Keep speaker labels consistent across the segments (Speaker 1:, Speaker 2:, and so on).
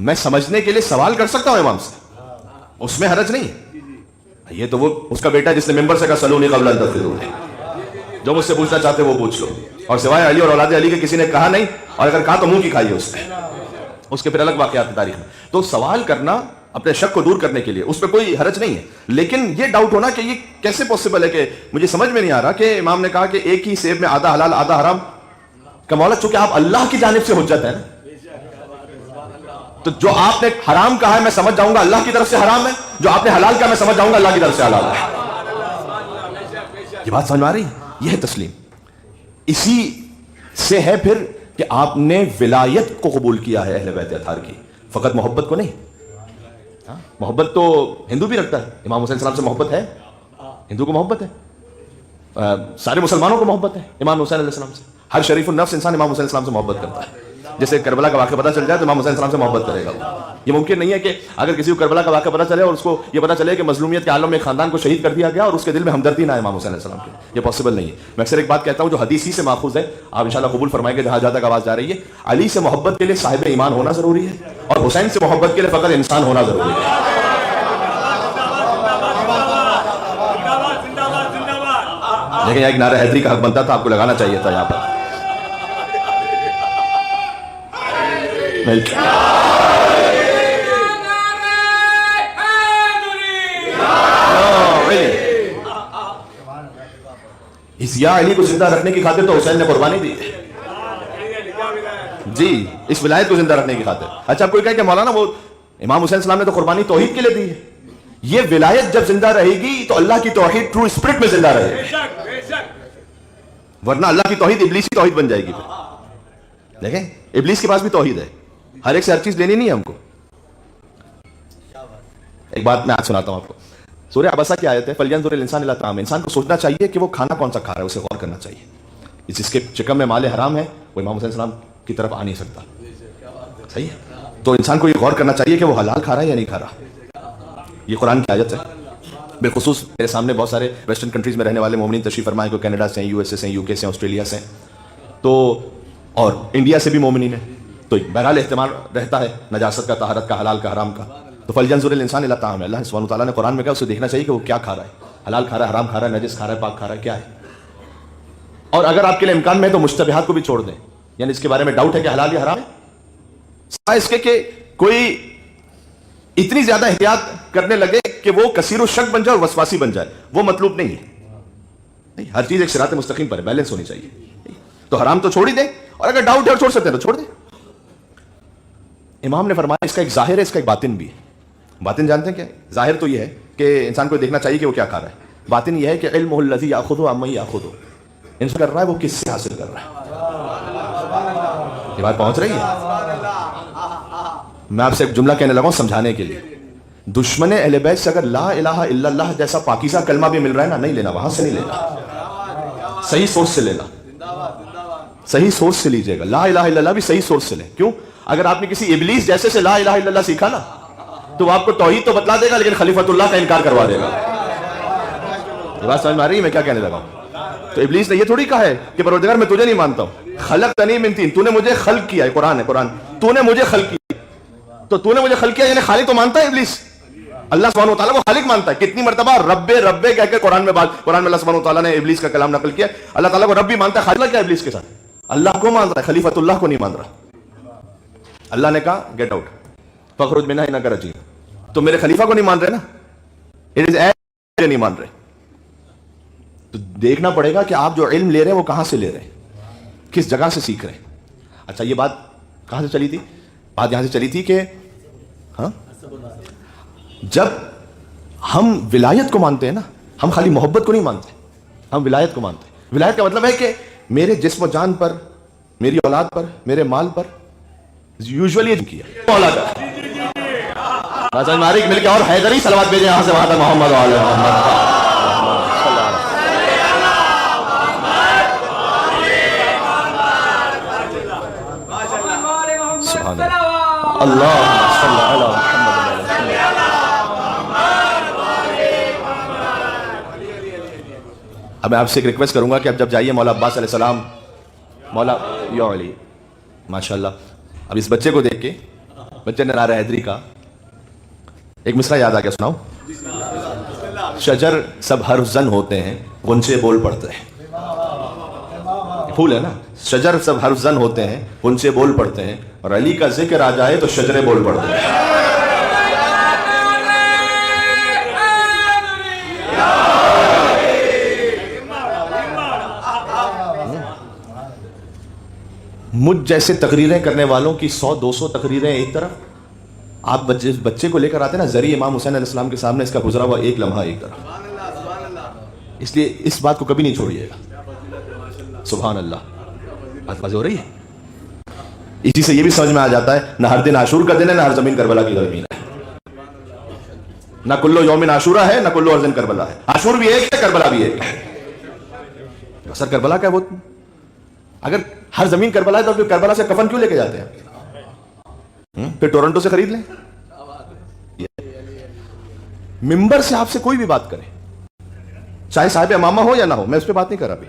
Speaker 1: میں سمجھنے کے لیے سوال کر سکتا ہوں امام سے, اس میں حرج نہیں. یہ تو وہ اس کا بیٹا جس نے ممبر سے کہا سلونی قبل ان تفرونی, جو مجھ سے پوچھنا چاہتے وہ پوچھ لو, اور سوائے علی اور اولاد علی کے کسی نے کہا نہیں, اور اگر کہا تو منہ کی کھائی اس نے, اس کے پھر الگ واقعات ہیں تاریخ میں. تو سوال کرنا اپنے شک کو دور کرنے کے لیے, اس پہ کوئی حرج نہیں ہے. لیکن یہ ڈاؤٹ ہونا کہ یہ کیسے پاسبل ہے, کہ مجھے سمجھ میں نہیں آ رہا کہ امام نے کہا کہ ایک ہی سیب میں آدھا حلال آدھا حرام. کہ مولا چونکہ آپ اللہ کی جانب سے حجت ہے نا, تو جو آپ نے حرام کہا ہے میں سمجھ جاؤں گا اللہ کی طرف سے حرام ہے, جو آپ نے حلال کہا میں سمجھ جاؤں گا اللہ کی طرف سے حلال ہے. یہ بات سمجھ میں آ رہی ہے؟ یہ ہے تسلیم. اسی سے ہے پھر کہ آپ نے ولایت کو قبول کیا ہے اہل بیت اطہار کی, فقط محبت کو نہیں. محبت تو ہندو بھی رکھتا ہے, امام حسین السلام سے محبت ہے, ہندو کو محبت ہے, سارے مسلمانوں کو محبت ہے امام حسین علیہ السلام سے. ہر شریف النفس انسان امام حسین السلام سے محبت کرتا ہے. جیسے کربلا کا واقعہ پتہ چل جائے تو امام حسین السلام سے محبت کرے گا. یہ ممکن نہیں ہے کہ اگر کسی کو کربلا کا واقعہ پتہ چلے اور اس کو یہ پتہ چلے کہ مظلومیت کے عالم میں خاندان کو شہید کر دیا گیا اور اس کے دل میں ہمدردی نہ ہے امام حسین علیہ السلام کی, یہ پاسبل نہیں ہے. میں اکثر ایک بات کہتا ہوں جو حدیث ہی سے ماخوذ ہے, آپ انشاءاللہ قبول فرمائیں گے جہاں جہاں تک آواز جا رہی ہے. علی سے محبت کے لیے صاحب ایمان ہونا ضروری ہے, اور حسین سے محبت کے لیے فقط انسان ہونا ضروری ہے. لیکن ایک نعرہ حیدری کا حق بنتا تھا, آپ کو لگانا چاہیے تھا یہاں پر. اس یا علی کو زندہ رکھنے کی خاطر تو حسین نے قربانی دی جی, اس ولایت کو زندہ رکھنے کی خاطر. اچھا کوئی کہے کہ مولانا وہ امام حسین السلام نے تو قربانی توحید کے لیے دی ہے. یہ ولایت جب زندہ رہے گی تو اللہ کی توحید ٹرو اسپرٹ میں زندہ رہے گی, ورنہ اللہ کی توحید ابلیسی توحید بن جائے گی. دیکھیں ابلیس کے پاس بھی توحید ہے, ہر ایک سے ہر چیز لینی نہیں ہے ہم کو. ایک بات میں آج سناتا ہوں آپ کو. سورہ عبسہ کی آیت ہے فَلْيَنْظُرِ الْإِنسَانُ إِلَىٰ طَعَامِهِ. انسان کو سوچنا چاہیے کہ وہ کھانا کون سا کھا رہا ہے, اسے غور کرنا چاہیے. جس کے چکم میں مال حرام ہے وہ امام حسین السلام کی طرف آ نہیں سکتا. صحیح ہے, تو انسان کو یہ غور کرنا چاہیے کہ وہ حلال کھا رہا ہے یا نہیں کھا رہا. یہ قرآن کی آیت ہے. بالخصوص میرے سامنے بہت سارے ویسٹرن کنٹریز میں رہنے والے مومنین تشریف فرمائے, کوئی کینیڈا سے ہیں, یو ایس اے سے ہیں, یو کے سے ہیں, آسٹریلیا سے ہیں, تو اور انڈیا سے بھی مومنین ہیں. تو بہرحال احتمال رہتا ہے نجاست کا, طہارت کا, حلال کا, حرام کا. تو فَلْيَنْظُرِ الْإِنسَانُ إِلَىٰ طَعَامِهِ, اللہ سبحانہ وتعالیٰ نے قرآن میں کہا اسے دیکھنا چاہیے کہ وہ کیا کھا رہا ہے, حلال کھا رہا ہے, حرام کھا رہا ہے, نجس کھا رہا ہے, پاک کھا رہا ہے, کیا ہے. اور اگر آپ کے لیے امکان میں ہے تو مشتبہات کو بھی چھوڑ دیں, یعنی اس کے بارے میں ڈاؤٹ ہے کہ حلال یا حرام ہے, سوائے اس کے کہ کوئی اتنی زیادہ احتیاط کرنے لگے کہ وہ کثیر الشک بن جائے اور وسواسی بن جائے, وہ مطلوب نہیں ہے. ہر چیز ایک صراط مستقیم پر ہے, بیلنس ہونی چاہیے. تو حرام تو چھوڑ ہی دیں, اور اگر ڈاؤٹ ہے اور چھوڑ سکتے ہیں تو چھوڑ دیں. امام نے فرمایا اس کا ایک ظاہر ہے, اس کا ایک باطن بھی ہے. باطن جانتے ہیں کیا؟ ظاہر تو یہ ہے کہ انسان کو دیکھنا چاہیے کہ وہ کیا کھا رہا ہے. باطن یہ ہے کہ علمہ الذی یاخذ عمن یاخذ, انسان کر رہا ہے وہ کس سے حاصل کر رہا ہے. یہ بات پہنچ رہی ہے؟ میں آپ سے ایک جملہ کہنے لگا ہوں سمجھانے کے لیے. دشمن اہل بیت سے اگر لا الہ الا اللہ جیسا پاکیزہ کلمہ بھی مل رہا ہے نا, نہیں لینا, وہاں سے نہیں لینا, صحیح سوچ سے لینا, صحیح سوچ سے لیجئے گا. لا الہ الا اللہ بھی صحیح سوچ سے لیں. کیوں؟ اگر آپ نے کسی ابلیس جیسے سے لا الہ الا اللہ سیکھا نا, تو وہ آپ کو توحید تو بتلا دے گا لیکن خلیفۃ اللہ کا انکار کروا دے گا. یہ بات سمجھ میں آ رہی ہے میں کیا کہنے لگا ہوں؟ تو ابلیس نے یہ تھوڑی کہا ہے کہ پروردگار میں تجھے نہیں مانتا ہوں, خلقتنی من طین, تو نے مجھے خلق کیا ہے. قرآن ہے, قرآن, تو نے مجھے خلق کیا, تو تو نے مجھے خلق کیا یعنی خالق تو مانتا ہے ابلیس. اللہ سبحانہ وتعالیٰ کو خالق مانتا ہے. کتنی مرتبہ رب رب کہہ کے قرآن میں اللہ سبحانہ وتعالیٰ نے ابلیس کا کلام نقل کیا. اللہ تعالیٰ کو رب بھی مانتا ہے, خالق کیا ابلیس کے ساتھ, اللہ کو مان رہا ہے, خلیفۃ اللہ کو نہیں مان رہا. اللہ نے کہا گیٹ آؤٹ فخرج منہا انک رجیم, تو میرے خلیفہ کو نہیں مان رہے نا, اٹ از ایز نہیں مان رہے. تو دیکھنا پڑے گا کہ آپ جو علم لے رہے ہیں وہ کہاں سے لے رہے ہیں, کس جگہ سے سیکھ رہے ہیں. اچھا یہ بات کہاں سے چلی تھی؟ بات یہاں سے چلی تھی کہ ہاں جب ہم ولایت کو مانتے ہیں نا, ہم خالی محبت کو نہیں مانتے, ہم ولایت کو مانتے ہیں. ولایت کا مطلب ہے کہ میرے جسم و جان پر, میری اولاد پر, میرے مال پر یوزولی کیا مالک مل کے اور حیدری صلوات بھیجیں یہاں سے وہاں تک محمد وعلی محمد. سبحان اللہ صلی علی محمد. اب میں آپ سے ایک ریکویسٹ کروں گا کہ اب جب جائیے مولا عباس علیہ السلام, مولا یو علی ماشاء اللہ, اب اس بچے کو دیکھ کے بچے نے نارا حیدری کا ایک مصرع یاد آ گیا, سناؤ. شجر سب حرف زن ہوتے ہیں, غنچے بول پڑتے ہیں. پھول ہے نا, شجر سب حرف زن ہوتے ہیں, غنچے بول پڑتے ہیں, اور علی کا ذکر آ جائے تو شجرے بول پڑتے ہیں. مجھ جیسے تقریریں کرنے والوں کی 100-200 تقریریں ایک طرف, آپ بچے کو لے کر آتے نا زری امام حسین علیہ السلام کے سامنے, اس کا گزرا ہوا ایک لمحہ ایک طرف. اس لیے اس بات کو کبھی نہیں چھوڑیے گا. سبحان اللہ. بات واضح ہو رہی ہے. اسی سے یہ بھی سمجھ میں آ جاتا ہے نہ ہر دن عاشور کا دن ہے, نہ ہر زمین کربلا کی زمین ہے. نہ کلو یوم عاشورہ ہے, نہ کلو ارزن کربلا ہے. عاشور بھی ایک ہے, کربلا بھی ایک ہے. اثر کربلا کا ہے وہ. اگر ہر زمین کربلا ہے تو پھر کربلا سے کفن کیوں لے کے جاتے ہیں؟ پھر ٹورنٹو سے خرید لیں. ممبر سے آپ سے کوئی بھی بات کرے, چاہے صاحب امامہ ہو یا نہ ہو, میں اس پہ بات نہیں کر رہا. ابھی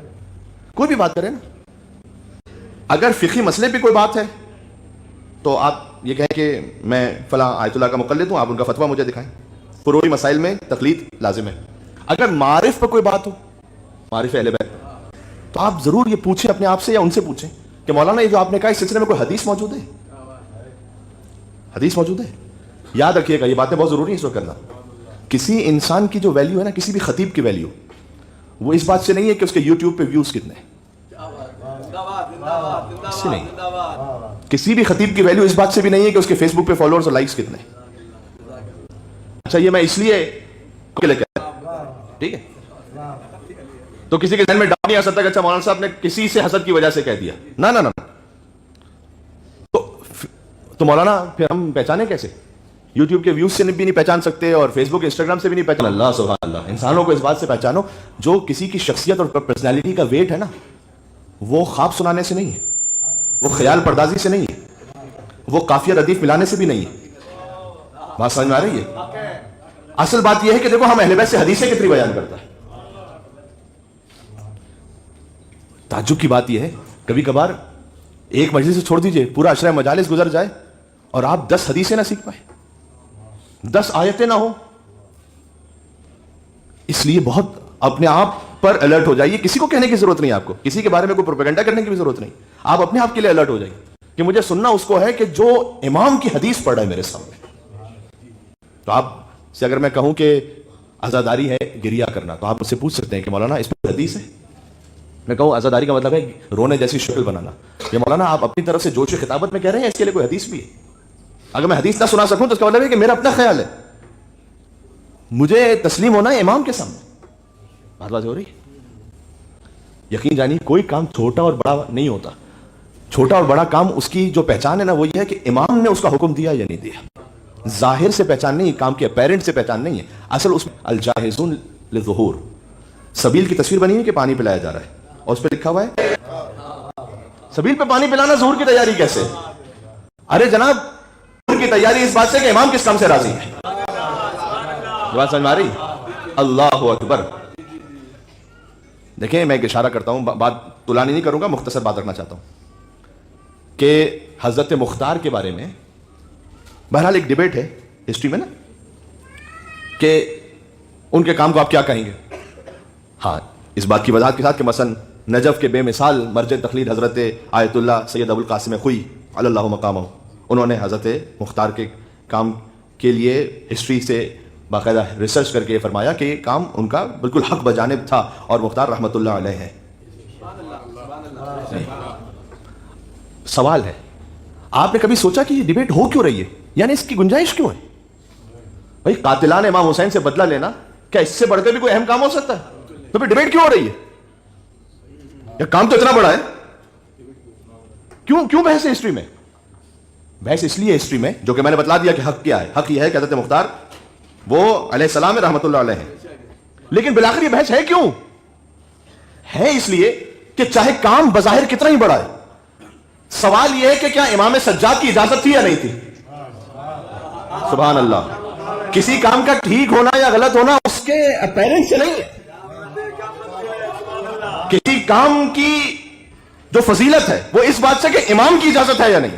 Speaker 1: کوئی بھی بات کرے نا, اگر فقہی مسئلے پہ کوئی بات ہے تو آپ یہ کہیں کہ میں فلاں آیت اللہ کا مقلد ہوں, آپ ان کا فتویٰ مجھے دکھائیں. فروعی مسائل میں تقلید لازم ہے. اگر معارف پہ کوئی بات ہو, معارف اہل بیت, تو آپ ضرور یہ پوچھیں اپنے آپ سے یا ان سے پوچھیں کہ مولانا یہ جو آپ نے کہا اس سلسلے میں کوئی حدیث موجود ہے؟ حدیث موجود ہے. یاد رکھیے گا یہ باتیں بہت ضروری ہیں اس وقت کرنا. کسی انسان کی جو ویلیو ہے نا, کسی بھی خطیب کی ویلیو, وہ اس بات سے نہیں ہے کہ اس کے یوٹیوب پہ ویوز کتنے ہیں. اس سے نہیں. کسی بھی خطیب کی ویلیو اس بات سے بھی نہیں ہے کہ اس کے فیس بک پہ فالوورز اور لائکس کتنے ہیں. اچھا یہ میں اس لیے ٹھیک ہے, تو کسی کے ذہن میں ڈاؤٹ نہیں آ سکتا کہ اچھا مولانا صاحب نے کسی سے حسد کی وجہ سے کہہ دیا. نہ تو مولانا پھر ہم پہچانے کیسے؟ یوٹیوب کے ویوز سے بھی نہیں پہچان سکتے, اور فیس بک انسٹاگرام سے بھی نہیں پہچان. اللہ سبحان اللہ. انسانوں کو اس بات سے پہچانو جو کسی کی شخصیت اور پرسنالٹی کا ویٹ ہے نا, وہ خواب سنانے سے نہیں ہے, وہ خیال پردازی سے نہیں ہے, وہ قافیہ ردیف ملانے سے بھی نہیں ہے. بات سمجھ میں آ رہی ہے؟ اصل بات یہ ہے کہ دیکھو ہم اہل بیت سے حدیثیں کتنی بیان کرتا ہے. تعجب کی بات یہ ہے کبھی کبھار ایک مجلس سے چھوڑ دیجئے, پورا عشرہ مجالس گزر جائے اور آپ 10 حدیثیں نہ سیکھ پائیں, 10 آیتیں نہ ہو. اس لیے بہت اپنے آپ پر الرٹ ہو جائیے. کسی کو کہنے کی ضرورت نہیں, آپ کو کسی کے بارے میں کوئی پروپیگنڈا کرنے کی بھی ضرورت نہیں. آپ اپنے آپ کے لیے الرٹ ہو جائیے کہ مجھے سننا اس کو ہے کہ جو امام کی حدیث پڑھ رہا ہے میرے سامنے. تو آپ سے اگر میں کہوں کہ عزاداری ہے گریہ کرنا, تو آپ مجھ سے پوچھ سکتے ہیں کہ مولانا اس پہ حدیث ہے؟ میں کہوں عزاداری کا مطلب ہے رونے جیسی شکل بنانا. یہ مولانا آپ اپنی طرف سے جوش خطابت میں کہہ رہے ہیں, اس کے لیے کوئی حدیث بھی ہے؟ اگر میں حدیث نہ سنا سکوں تو اس کا مطلب ہے کہ میرا اپنا خیال ہے, مجھے تسلیم ہونا ہے امام کے سامنے. بات ہو رہی ہے؟ یقین جانیے کوئی کام چھوٹا اور بڑا نہیں ہوتا. چھوٹا اور بڑا کام اس کی جو پہچان ہے نا, وہ یہ ہے کہ امام نے اس کا حکم دیا یا نہیں دیا. ظاہر سے پہچان نہیں, کام کے اپیرنٹ سے پہچان نہیں ہے. اصل اس میں الجاہزون للظہور, سبیل کی تصویر بنی ہے کہ پانی پلایا جا رہا ہے, اور اس پہ لکھا ہوا ہے سبیل پہ پانی پلانا. ظہور کی تیاری کیسے؟ ارے جناب ظہور کی تیاری اس بات سے کہ امام کس کام سے راضی ہے. بات سمجھ میں آ رہی؟ اللہ اکبر. دیکھیں میں ایک اشارہ کرتا ہوں, بات طولانی نہیں کروں گا, مختصر بات رکھنا چاہتا ہوں کہ حضرت مختار کے بارے میں بہرحال ایک ڈیبیٹ ہے ہسٹری میں نا, کہ ان کے کام کو آپ کیا کہیں گے. ہاں اس بات کی وضاحت کے ساتھ کہ مثلا نجف کے بے مثال مرجع تقلید حضرت آیت اللہ سید ابو القاسم خوئی علی اللہ مقامہ, انہوں نے حضرت مختار کے کام کے لیے ہسٹری سے باقاعدہ ریسرچ کر کے فرمایا کہ یہ کام ان کا بالکل حق بجانب تھا, اور مختار رحمۃ اللہ علیہ ہے. سوال ہے, آپ نے کبھی سوچا کہ یہ ڈیبیٹ ہو کیوں رہی ہے, یعنی اس کی گنجائش کیوں ہے؟ بھائی قاتلان امام حسین سے بدلہ لینا کیا اس سے بڑھ کر بھی کوئی اہم کام ہو سکتا ہے؟ تو پھر ڈیبیٹ کیوں ہو رہی ہے؟ یہ کام تو اتنا بڑا ہے, کیوں بحث ہے ہسٹری میں؟ بحث اس لیے ہسٹری میں, جو کہ میں نے بتلا دیا کہ حق کیا ہے. حق یہ ہے کہ حضرت مختار وہ علیہ السلام رحمۃ اللہ علیہ ہیں, لیکن بالآخر یہ بحث ہے کیوں؟ ہے اس لیے کہ چاہے کام بظاہر کتنا ہی بڑا ہے, سوال یہ ہے کہ کیا امام سجاد کی اجازت تھی یا نہیں تھی. سبحان اللہ. کسی کام کا ٹھیک ہونا یا غلط ہونا اس کے اپیرنٹ سے نہیں ہے. کسی کام کی جو فضیلت ہے وہ اس بات سے کہ امام کی اجازت ہے یا نہیں.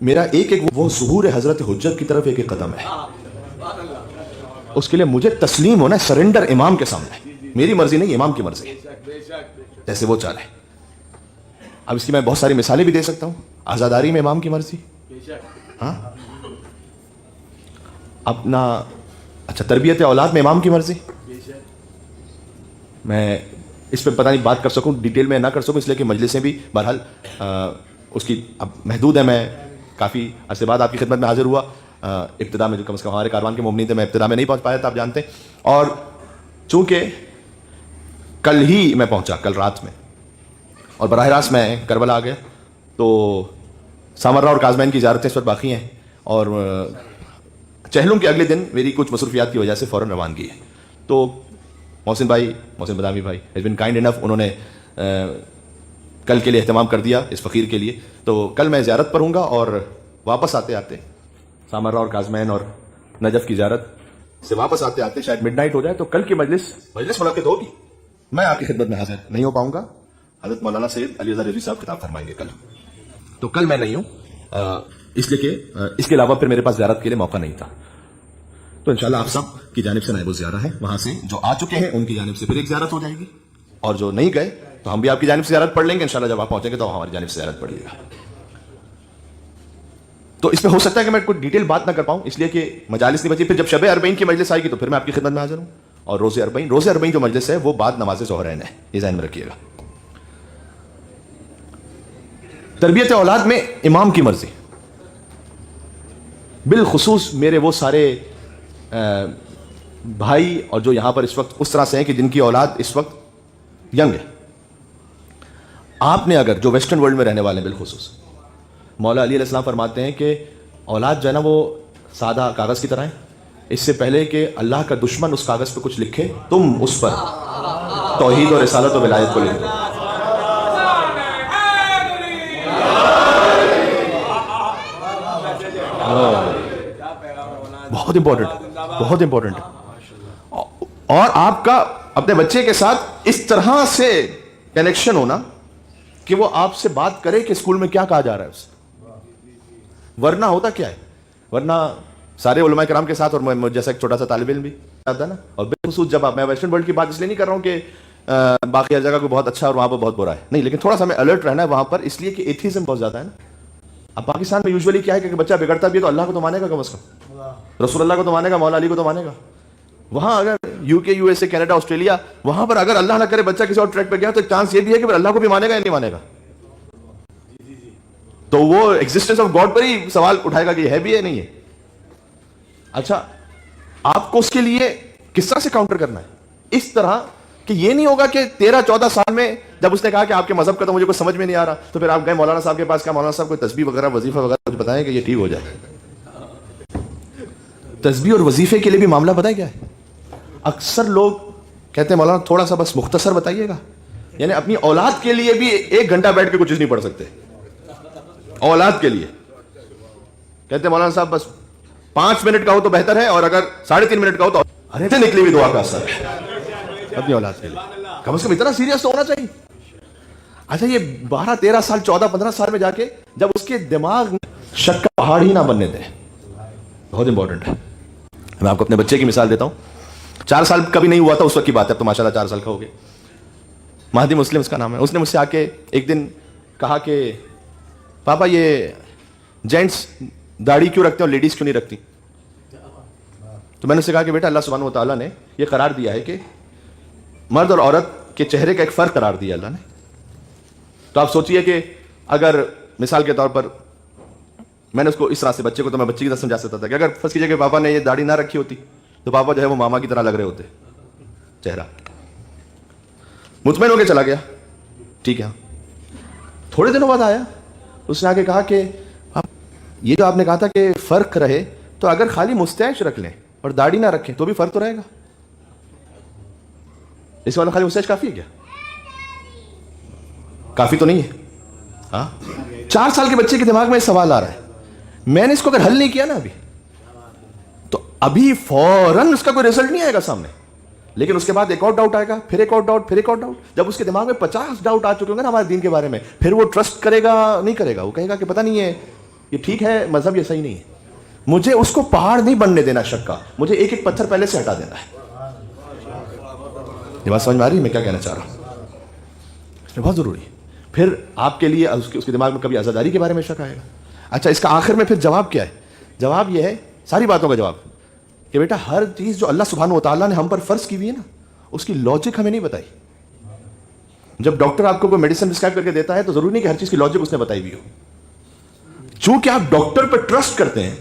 Speaker 1: میرا ایک ایک وہ ظہور حضرت حجت کی طرف ایک ایک قدم ہے. اس کے لیے مجھے تسلیم ہونا ہے, سرنڈر امام کے سامنے. میری مرضی نہیں, امام کی مرضی, جیسے وہ چاہے. اب اس کی میں بہت ساری مثالیں بھی دے سکتا ہوں. آزاداری میں امام کی مرضی, ہاں. اپنا اچھا تربیت اولاد میں امام کی مرضی. میں اس پہ پتہ نہیں بات کر سکوں, ڈیٹیل میں نہ کر سکوں, اس لیے کہ مجلسیں بھی بہرحال اس کی اب محدود ہے. میں کافی عرصے بعد آپ کی خدمت میں حاضر ہوا. ابتدا میں جو کم از کم ہمارے کاروان کے مبنی تھے, میں ابتدا میں نہیں پہنچ پایا تھا, آپ جانتے ہیں. اور چونکہ کل ہی میں پہنچا, کل رات میں, اور براہ راست میں کربلا آ گیا, تو سامرہ اور کاظمین کی زیارتیں اس وقت باقی ہیں, اور چہلم کے اگلے دن میری کچھ مصروفیات کی وجہ سے فوراً روانگی ہے. تو محسن بدامی بھائی ہیز بین کائنڈ انف, انہوں نے کل کے لیے اہتمام کر دیا اس فقیر کے لیے. تو کل میں زیارت پر ہوں گا, اور واپس آتے آتے سامرہ اور کاظمین اور نجف کی زیارت سے واپس آتے آتے شاید مڈ نائٹ ہو جائے. تو کل کی مجلس منعقد ہوگی, میں آپ کی خدمت میں حاضر نہیں ہو پاؤں گا. حضرت مولانا سید علی رضا رضوی صاحب خطاب فرمائیں گے کل, تو کل میں نہیں ہوں, اس لیے کہ اس کے علاوہ پھر میرے پاس زیارت کے لیے موقع نہیں تھا. تو انشاءاللہ آپ سب کی جانب سے نائب الزیارہ ہے, وہاں سے جو آ چکے ہیں ان کی جانب سے پھر ایک زیارت ہو جائے گی, اور جو نہیں گئے تو ہم بھی آپ کی جانب سے زیارت پڑھ لیں گے. انشاءاللہ جب آپ پہنچیں گے تو ہماری جانب سے زیارت پڑھ لیے گا. تو اس میں ہو سکتا ہے کہ میں کوئی ڈیٹیل بات نہ کر پاؤں, اس لیے کہ مجالس نہیں بچی. پھر جب شب اربعین کی مجلس آئے گی تو پھر میں آپ کی خدمت میں حاضر ہوں. اور روز اربعین جو مجلس ہے وہ بعد نماز ظہرین ہے, یہ ذہن میں رکھیے گا. تربیت اولاد میں امام کی مرضی, بالخصوص میرے وہ سارے بھائی اور جو یہاں پر اس وقت اس طرح سے ہیں کہ جن کی اولاد اس وقت ینگ ہے. آپ نے اگر جو ویسٹرن ورلڈ میں رہنے والے ہیں بالخصوص, مولا علی علیہ السلام فرماتے ہیں کہ اولاد جو ہے نا وہ سادہ کاغذ کی طرح ہے. اس سے پہلے کہ اللہ کا دشمن اس کاغذ پہ کچھ لکھے, تم اس پر توحید اور رسالت و ولایت کو لکھ دو. بہت امپورٹنٹ. اور آپ کا اپنے بچے کے ساتھ اس طرح سے کنیکشن ہونا کہ وہ آپ سے بات کرے کہ اسکول میں کیا کہا جا رہا ہے اسے. ورنہ ہوتا کیا ہے, ورنہ سارے علماء کرام کے ساتھ, اور جیسا ایک چھوٹا سا طالب علم بھی آتا ہے نا, اور بالخصوص جب میں ویسٹرن ورلڈ کی بات اس لیے نہیں کر رہا ہوں کہ باقی ہر جگہ کو بہت اچھا اور وہاں پر بہت برا ہے, نہیں, لیکن تھوڑا سا ہمیں الرٹ رہنا ہے وہاں پر, اس لیے کہ ایتھیزم بہت زیادہ ہے نا. اب پاکستان میں یوزولی کیا ہے کہ بچہ بگڑتا بھی ہے تو اللہ کو تو مانے گا کم از کم, رسول اللہ کو تو مانے گا, مولا علی کو تو مانے گا. وہاں اگر یو کے, U S A, Canada, Australia, وہاں پر اگر اللہ نہ کرے بچہ کسی اور ٹریک پہ گیا تو ایک چانس یہ بھی ہے کہ اللہ کو بھی مانے گا یا نہیں مانے گا. تو وہ ایگزسٹنس آف گاڈ پر ہی سوال اٹھائے گا کہ یہ ہے بھی ہے نہیں ہے. اچھا, آپ کو اس کے لیے کس طرح سے کاؤنٹر کرنا ہے, اس طرح کہ یہ نہیں ہوگا کہ 13-14 سال میں جب اس نے کہا کہ آپ کے مذہب کا تو مجھے کچھ سمجھ میں نہیں آ رہا, تو پھر آپ گئے مولانا صاحب کے پاس, کہا مولانا صاحب کوئی تسبیح وغیرہ وظیفہ وغیرہ کچھ بتائیں کہ یہ ٹھیک ہو جائے. تسبیح اور وظیفے کے لیے بھی معاملہ پتہ ہے کیا ہے, اکثر لوگ کہتے ہیں مولانا تھوڑا سا بس مختصر بتائیے گا. یعنی اپنی اولاد کے لیے بھی 1 گھنٹہ بیٹھ کے کچھ نہیں پڑھ سکتے. اولاد کے لیے کہتے ہیں مولانا صاحب بس 5 منٹ کا ہو تو بہتر ہے, اور اگر 3.5 منٹ کا ہو تو ارے سے نکلی ہوئی دعا کا اثر ہے اپنی اولاد کے لیے. کم از کم اتنا سیریس تو ہونا چاہیے. اچھا, یہ 12-13 سال 14-15 سال میں جا کے جب اس کے دماغ میں شک کا پہاڑ ہی نہ بننے دیں, بہت امپورٹنٹ ہے. میں آپ کو اپنے بچے کی مثال دیتا ہوں. 4 سال کبھی نہیں ہوا تھا اس وقت کی بات ہے, اب تو ماشاءاللہ 4 سال کا ہو گیا. مہدی مسلم اس کا نام ہے. اس نے مجھ سے آ کے ایک دن کہا کہ پاپا یہ جینٹس داڑھی کیوں رکھتے ہیں اور لیڈیز کیوں نہیں رکھتی. تو میں نے اسے کہا کہ بیٹا اللہ سبحانہ و تعالیٰ نے یہ قرار دیا ہے کہ مرد اور عورت کے چہرے کا ایک فرق قرار دیا اللہ نے. تو آپ سوچئے کہ اگر مثال کے طور پر میں نے اس کو اس طرح سے بچے کو, تو میں بچے کی طرح سمجھا سکتا تھا کہ اگر فرض کیجیے کہ پاپا نے یہ داڑھی نہ رکھی ہوتی تو پاپا جو ہے وہ ماما کی طرح لگ رہے ہوتے چہرہ. مطمئن ہو کے چلا گیا, ٹھیک ہے. تھوڑے دنوں بعد آیا, اس نے آ کے کہا کہ یہ جو آپ نے کہا تھا کہ فرق رہے, تو اگر خالی مستیش رکھ لیں اور داڑھی نہ رکھیں تو بھی فرق تو رہے گا. اس والا خالی مستیش کافی ہے کیا؟ کافی تو نہیں ہے. ہاں, 4 سال کے بچے کے دماغ میں سوال آ رہا ہے. میں نے اس کو اگر حل نہیں کیا نا ابھی, تو ابھی فوراً اس کا کوئی رزلٹ نہیں آئے گا سامنے, لیکن اس کے بعد ایک اور ڈاؤٹ آئے گا, پھر ایک اور ڈاؤٹ, پھر ایک اور ڈاؤٹ. جب اس کے دماغ میں 50 ڈاؤٹ آ چکے ہوں گے نا ہمارے دین کے بارے میں, پھر وہ ٹرسٹ کرے گا نہیں کرے گا, وہ کہے گا کہ پتہ نہیں ہے یہ ٹھیک ہے مذہب، یہ صحیح نہیں ہے، مجھے اس کو پہاڑ نہیں بننے دینا شک کا، مجھے ایک ایک پتھر پہلے سے ہٹا دینا ہے. یہ بات سمجھ میں آ رہی ہے میں کیا کہنا چاہ رہا ہوں؟ اس میں بہت ضروری ہے. پھر آپ کے لیے اس کے دماغ میں کبھی عزاداری کے بارے میں شک آئے گا. اچھا اس کا آخر میں پھر جواب کیا ہے؟ جواب یہ ہے ساری باتوں کا جواب کہ بیٹا ہر چیز جو اللہ سبحانہ و تعالیٰ نے ہم پر فرض کی ہوئی ہے نا، اس کی لاجک ہمیں نہیں بتائی. جب ڈاکٹر آپ کو کوئی میڈیسن پرسکرائب کر کے دیتا ہے تو ضروری نہیں کہ ہر چیز کی لاجک اس نے بتائی ہوئی ہو. چونکہ آپ ڈاکٹر پہ ٹرسٹ کرتے ہیں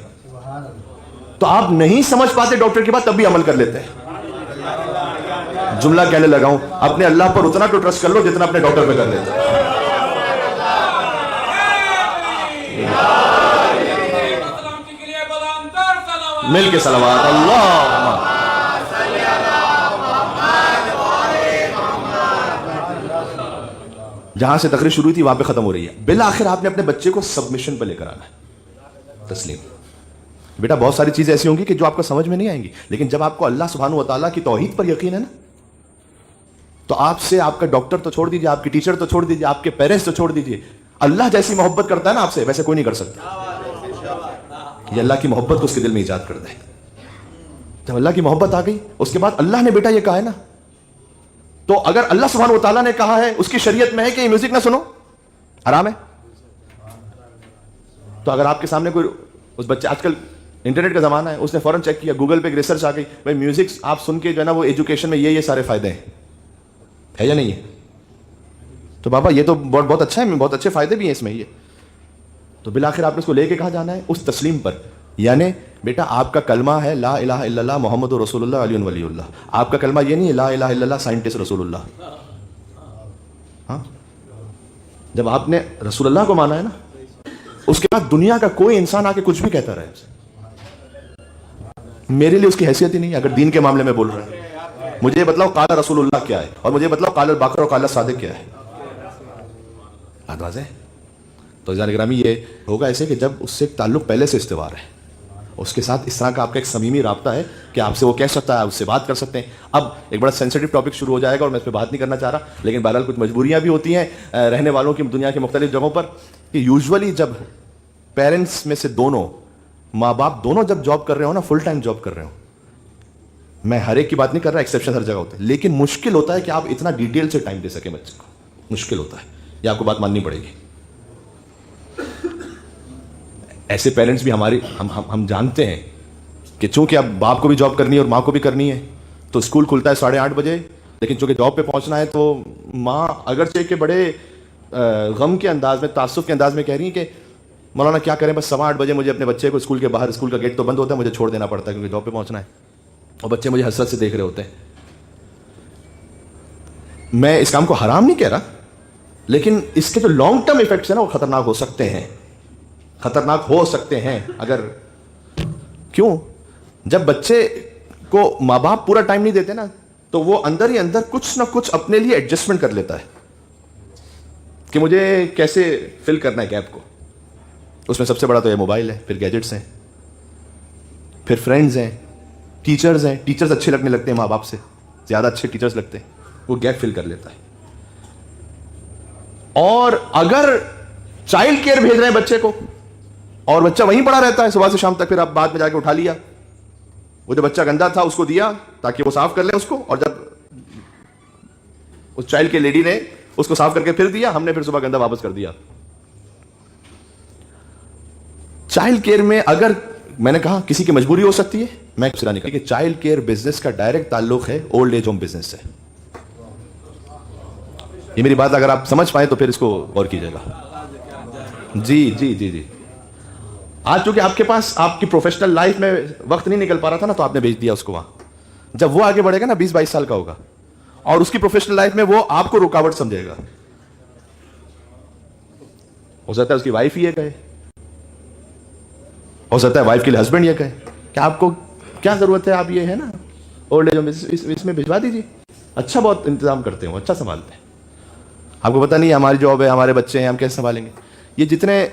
Speaker 1: تو آپ نہیں سمجھ پاتے ڈاکٹر کی بات، تب بھی عمل کر لیتے ہیں. جملہ کہنے لگا ہوں، اپنے اللہ پر اتنا تو ٹرسٹ کر لو جتنا اپنے ڈاکٹر پہ کر لیتے ہیں. مل کے صلوات اللہ. جہاں سے تقریر شروع ہوئی تھی وہاں پہ ختم ہو رہی ہے. بالآخر آپ نے اپنے بچے کو سبمیشن پہ لے کر آنا ہے، تسلیم. بیٹا بہت ساری چیزیں ایسی ہوں گی کہ جو آپ کو سمجھ میں نہیں آئیں گی، لیکن جب آپ کو اللہ سبحانہ و تعالیٰ کی توحید پر یقین ہے نا، تو آپ سے آپ کا ڈاکٹر تو چھوڑ دیجیے، آپ کی ٹیچر تو چھوڑ دیجیے، آپ کے پیرنٹس تو چھوڑ دیجیے، اللہ جیسی محبت کرتا ہے نا آپ سے، ویسے کوئی نہیں کر سکتا. یہ اللہ کی محبت کو اس کے دل میں ایجاد کر دے. جب اللہ کی محبت آ گئی اس کے بعد اللہ نے بیٹا یہ کہا ہے نا، تو اگر اللہ سبحانہ و تعالیٰ نے کہا ہے، اس کی شریعت میں ہے کہ یہ میوزک نہ سنو، حرام ہے. تو اگر آپ کے سامنے کوئی اس بچے، آج کل انٹرنیٹ کا زمانہ ہے، اس نے فوراً چیک کیا، گوگل پہ ایک ریسرچ آ گئی، بھائی میوزک آپ سن کے جو ہے نا وہ ایجوکیشن میں یہ سارے فائدے ہیں، ہے یا نہیں ہے؟ تو بابا یہ تو بہت اچھا ہے، بہت اچھے فائدے بھی ہیں اس میں. یہ تو بالآخر آپ نے اس کو لے کے کہاں جانا ہے؟ اس تسلیم پر. یعنی بیٹا آپ کا کلمہ ہے لا الہ الا اللہ محمد رسول اللہ علی ولی اللہ. آپ کا کلمہ یہ نہیں ہے لا الہ الا اللہ سائنٹسٹ رسول اللہ. ہاں جب آپ نے رسول اللہ کو مانا ہے نا، اس کے بعد دنیا کا کوئی انسان آ کے کچھ بھی کہتا رہے، میرے لیے اس کی حیثیت ہی نہیں. اگر دین کے معاملے میں بول رہے ہیں، مجھے یہ بتلاؤ قال رسول اللہ کیا ہے، اور مجھے بتلاؤ قال الباقر اور قال الصادق کیا ہے. بات واضح ہے. تو عزیزان گرامی یہ ہوگا ایسے کہ جب اس سے ایک تعلق پہلے سے استوار ہے، اس کے ساتھ اس طرح کا آپ کا ایک صمیمی رابطہ ہے کہ آپ سے وہ کہہ سکتا ہے، آپ اس سے بات کر سکتے ہیں. اب ایک بڑا سینسٹیو ٹاپک شروع ہو جائے گا اور میں اس پہ بات نہیں کرنا چاہ رہا، لیکن بہرحال کچھ مجبوریاں بھی ہوتی ہیں رہنے والوں کی دنیا کے مختلف جگہوں پر، کہ یوزولی جب پیرنٹس میں سے دونوں ماں باپ دونوں جب جاب کر رہے ہو نا، فل ٹائم جاب کر رہے ہو، میں ہر ایک کی بات نہیں کر رہا، ایکسیپشن ہر جگہ ہوتے ہیں، لیکن مشکل ہوتا ہے کہ آپ اتنا ڈیٹیل سے ٹائم دے سکیں بچے کو. مشکل ہوتا ہے، یہ آپ کو بات ماننی پڑے گی. ایسے پیرنٹس بھی ہم جانتے ہیں کہ چونکہ اب باپ کو بھی جاب کرنی ہے اور ماں کو بھی کرنی ہے، تو اسکول کھلتا ہے 8:30 بجے، لیکن چونکہ جاب پہ پہنچنا ہے تو ماں اگرچہ کہ بڑے غم کے انداز میں، تعصب کے انداز میں کہہ رہی ہیں کہ مولانا کیا کریں، بس 8:15 بجے مجھے اپنے بچے کو اسکول کے باہر، اسکول کا گیٹ تو بند ہوتا ہے، مجھے چھوڑ دینا پڑتا ہے کیونکہ جاب پہ پہنچنا ہے، اور بچے مجھے حسرت سے دیکھ رہے ہوتے ہیں. میں اس کام کو حرام نہیں کہہ رہا، لیکن اس کے جو لانگ ٹرم ایفیکٹس ہیں نا وہ خطرناک ہو سکتے ہیں، خطرناک ہو سکتے ہیں. اگر کیوں؟ جب بچے کو ماں باپ پورا ٹائم نہیں دیتے نا، تو وہ اندر ہی اندر کچھ نہ کچھ اپنے لیے ایڈجسٹمنٹ کر لیتا ہے کہ مجھے کیسے فل کرنا ہے گیپ کو. اس میں سب سے بڑا تو یہ موبائل ہے، پھر گیجٹس ہیں، پھر فرینڈز ہیں، ٹیچرز ہیں. ٹیچرز اچھے لگنے لگتے ہیں ماں باپ سے زیادہ، اچھے ٹیچرز لگتے ہیں، وہ گیپ فل کر لیتا ہے. اور اگر چائلڈ کیئر بھیج رہے ہیں بچے کو اور بچہ وہیں پڑا رہتا ہے صبح سے شام تک، پھر آپ بعد میں جا کے اٹھا لیا، وہ جو بچہ گندا تھا اس کو دیا تاکہ وہ صاف کر لے اس کو، اور جب اس چائلڈ کے لیڈی نے اس کو صاف کر کے پھر دیا، ہم نے پھر صبح گندا واپس کر دیا. چائلڈ کیئر میں اگر میں نے کہا کسی کی مجبوری ہو سکتی ہے، میں سرا نہیں کہ چائلڈ کیئر بزنس کا ڈائریکٹ تعلق ہے اولڈ ایج ہوم بزنس سے. یہ میری بات اگر آپ سمجھ پائیں تو پھر اس کو غور کیجیے گا. جی جی جی جی آج چونکہ آپ کے پاس آپ کی پروفیشنل لائف میں وقت نہیں نکل پا رہا تھا نا، تو آپ نے بھیج دیا اس کو وہاں. جب وہ آگے بڑھے گا نا، 20-22 سال کا ہوگا، اور اس کی پروفیشنل لائف میں وہ آپ کو رکاوٹ سمجھے گا، ہو سکتا ہے اس کی وائف ہی یہ کہے، ہو سکتا ہے وائف کے لیے ہسبینڈ یہ کہے کہ آپ کو کیا ضرورت ہے، آپ یہ ہے نا اولڈ ایج ہوم اس میں بھجوا دیجیے، اچھا بہت انتظام کرتے ہیں، اچھا سنبھالتے ہیں. آپ کو پتہ نہیں ہے ہماری جاب ہے، ہمارے بچے ہیں، ہم کیسے سنبھالیں گے. یہ جتنے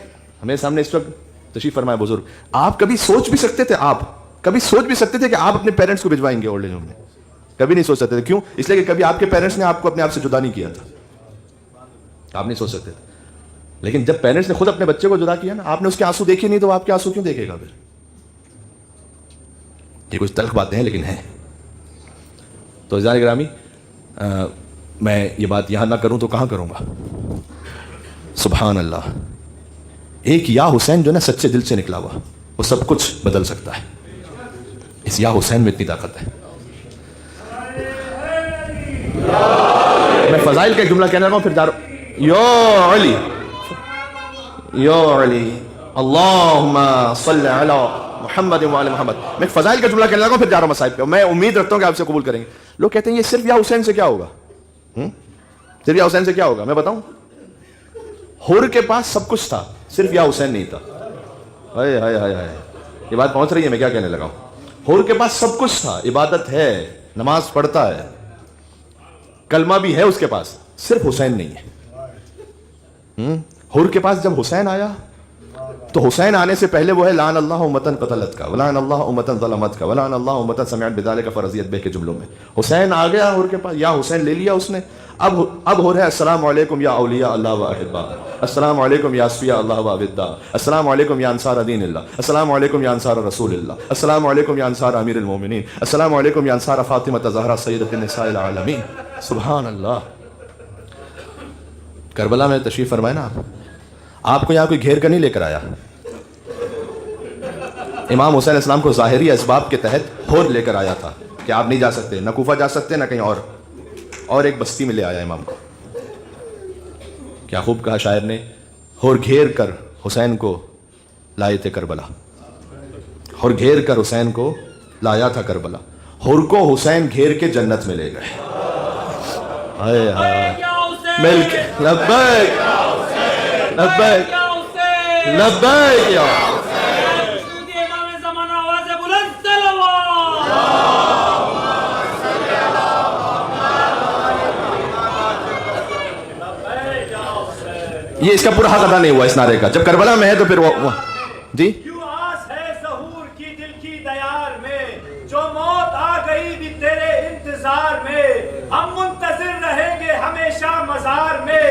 Speaker 1: ہمارے سامنے اس وقت تشریف فرمائے بزرگ، آپ کبھی سوچ بھی سکتے تھے، آپ کبھی سوچ بھی سکتے تھے کہ آپ اپنے پیرنٹس کو بھجوائیں گے اولڈ ایج ہوم میں؟ کبھی نہیں سوچ سکتے تھے. کیوں؟ اس لیے کہ کبھی آپ کے پیرنٹس نے آپ کو اپنے آپ سے جدا نہیں کیا تھا، آپ نہیں سوچ سکتے تھے. لیکن جب پیرنٹس نے خود اپنے بچے کو جدا کیا نا, آپ نے اس کے آنسو دیکھے نہیں, تو آپ کے آنسو کیوں دیکھے گا پھر؟ یہ کچھ تلخ باتیں ہیں لیکن ہیں. تو عزیزان گرامی, میں یہ بات یہاں نہ کروں تو کہاں کروں گا؟ سبحان اللہ. ایک یا حسین جو نا سچے دل سے نکلا ہوا, وہ سب کچھ بدل سکتا ہے. اس یا حسین میں اتنی طاقت ہے. میں فضائل کا ایک جملہ کہنے لگا ہوں, پھر جا رہا ہوں. یا علی, یا علی, اللہم صلی علی محمد و علی محمد. میں ایک فضائل کا جملہ کہنے لگا ہوں, پھر جا رہا ہوں مصائب پہ. میں امید رکھتا ہوں کہ آپ سے قبول کریں گے. لوگ کہتے ہیں یہ صرف یا حسین سے کیا ہوگا؟ صرف یا حسین سے کیا ہوگا؟ میں بتاؤں, حور کے پاس سب کچھ تھا, صرف یا حسین نہیں تھا. ہائے ہائے ہائے ہائے, یہ بات پہنچ رہی ہے میں کیا کہنے لگا ہوں؟ حور کے پاس سب کچھ تھا, عبادت ہے, نماز پڑھتا ہے, کلمہ بھی ہے اس کے پاس, صرف حسین نہیں ہے. حور کے پاس جب حسین آیا تو حسین آنے سے پہلے وہ ہے لعن اللہ امتن قتلت کا, ولعن اللہ امتن ظلمت کا, ولعن اللہ امتن سمعت بذالک فرضیت بہ کے جملوں میں. حسین آ گیا حور کے پاس, یا حسین لے لیا اس نے. اب ہو رہا ہے السلام علیکم یا اولیاء اللہ و احباء, السلام علیکم یا اصفیاء اللہ و ابدا, السلام علیکم یا انصار دین اللہ, السلام علیکم یا انصار رسول اللہ, السلام علیکم یا انصار امیر المومنین, السلام علیکم یا انصار فاطمہ زہرا سیدۃ النساء العالمین. سبحان اللہ. کربلا میں تشریف فرمائے نا آپ کو یہاں کوئی گھیر کر نہیں لے کر آیا. امام حسین علیہ السلام کو ظاہری اسباب کے تحت حور لے کر آیا تھا کہ آپ نہیں جا سکتے, نہ کوفہ جا سکتے نہ کہیں اور ایک بستی میں لے آیا امام کو. کیا خوب کہا شاعر نے, حور گھیر کر حسین کو لائے تھے کربلا, حور گھیر کر حسین کو لایا تھا کربلا, حور کو حسین گھیر کے جنت میں لے گئے. ہائے ہائے, مل کے لبیک لبیک لبیک یا یہ اس کا پورا حق ادا نہیں ہوا اس نعرے کا. جب کربلا میں ہے تو پھر وہ جی
Speaker 2: کیوں آس ہے ظہور کی دل کی دیار میں, جو موت آ گئی بھی تیرے انتظار میں. ہم منتظر رہیں گے ہمیشہ مزار میں,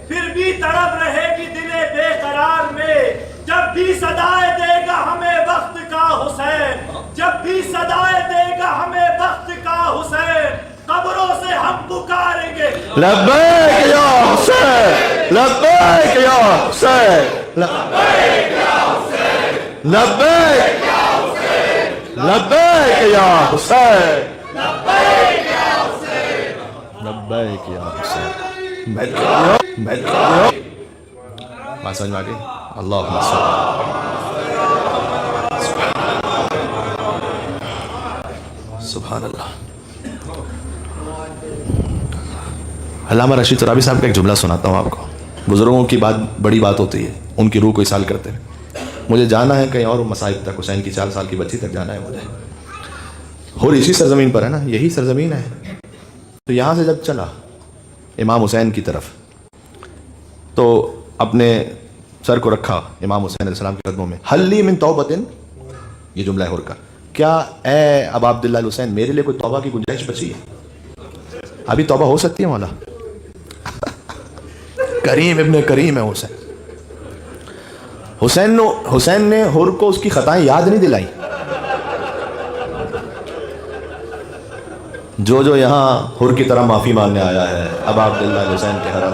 Speaker 2: پھر بھی تڑپ رہے گی دل بے قرار میں. جب بھی صدائے دے گا ہمیں وقت کا حسین, جب بھی صدائے دے گا ہمیں وقت کا حسین, قبروں سے ہم پکاریں گے
Speaker 1: لبیک یا حسین, لبیک یا حسین, لبیک یا حسین, لبیک یا حسین, لبیک یا حسین, لبیک یا حسین, لبیک یا حسین. بات سمجھ میں آ گئی؟ اللہم سبحان اللہ. علامہ رشید ترابی صاحب کا ایک جملہ سناتا ہوں آپ کو. بزرگوں کی بات بڑی بات ہوتی ہے, ان کی روح کو اصال کرتے ہیں. مجھے جانا ہے کہیں اور مصائب تک, حسین کی 4 سال کی بچی تک جانا ہے مجھے, اور اسی سرزمین پر ہے نا, یہی سرزمین ہے. تو یہاں سے جب چلا امام حسین کی طرف تو اپنے سر کو رکھا امام حسین علیہ السلام کے قدموں میں. حل لی من توبۃ, یہ جملہ ہے حور کا, کیا اے ابا عبداللہ الحسین میرے لیے کوئی توبہ کی گنجائش بچی ہے؟ ابھی توبہ ہو سکتی ہے مولا؟ کریم ابن کریم ہے حسین. حسین نے حور کو اس کی خطائیں یاد نہیں دلائی. جو یہاں حور کی طرح معافی مانگنے آیا ہے ابا عبداللہ الحسین کے حرم,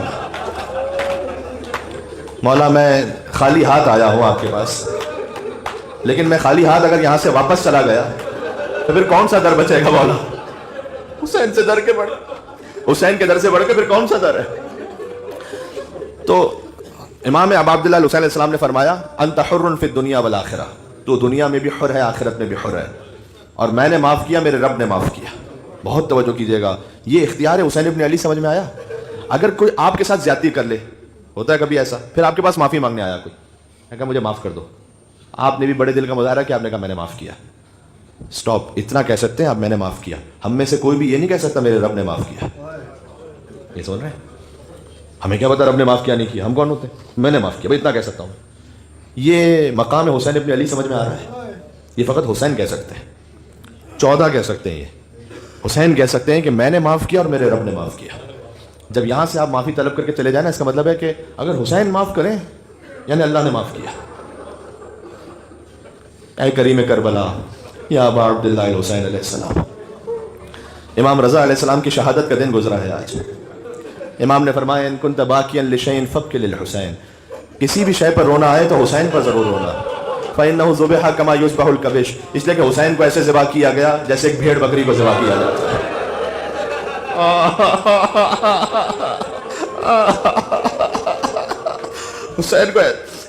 Speaker 1: مولا میں خالی ہاتھ آیا ہوں آپ کے پاس, لیکن میں خالی ہاتھ اگر یہاں سے واپس چلا گیا تو پھر کون سا در بچے گا مولا؟ حسین سے در کے بڑھ, حسین کے در سے بڑھ کے پھر کون سا در ہے؟ تو امام ابا عبداللہ الحسین علیہ السلام نے فرمایا انت حر فی الدنیا والآخرہ, تو دنیا میں بھی حر ہے آخرت میں بھی حر ہے, اور میں نے معاف کیا, میرے رب نے معاف کیا. بہت توجہ کیجیے گا, یہ اختیار حسین ابن علی. سمجھ میں آیا؟ اگر کوئی آپ کے ساتھ زیادتی کر لے, ہوتا ہے کبھی ایسا, پھر آپ کے پاس معافی مانگنے آیا کوئی, میں کہا مجھے معاف کر دو, آپ نے بھی بڑے دل کا مظاہرہ کیا, آپ نے کہا میں نے معاف کیا. سٹاپ, اتنا کہہ سکتے ہیں آپ میں نے معاف کیا. ہم میں سے کوئی بھی یہ نہیں کہہ سکتا میرے رب نے معاف کیا. یہ سن رہے ہیں؟ ہمیں کیا پتا رب نے معاف کیا نہیں کیا, ہم کون ہوتے ہیں؟ میں نے معاف کیا, بھائی اتنا کہہ سکتا ہوں. یہ مقام حسین ابن علی سمجھ میں آ رہا ہے؟ یہ فقط حسین کہہ سکتے ہیں, 14 کہہ سکتے ہیں. یہ حسین کہہ سکتے ہیں کہ میں نے معاف کیا اور میرے رب نے معاف کیا. جب یہاں سے آپ معافی طلب کر کے چلے جائیں نا، اس کا مطلب ہے کہ اگر حسین معاف کریں یعنی اللہ نے معاف کیا. اے کریم کربلا یا ابا عبداللہ الحسین علیہ السلام. امام رضا علیہ السلام کی شہادت کا دن گزرا ہے آج. امام نے فرمایا ان کنت باکیا لشیء فابک للحسین، کسی بھی شے پر رونا آئے تو حسین پر ضرور رونا. فإنه ذبح كما يذبح الكبش، اس لیے کہ حسین کو ایسے ذبح کیا گیا جیسے ایک بھیڑ بکری کو ذبح کیا جاتا ہے. حسین کو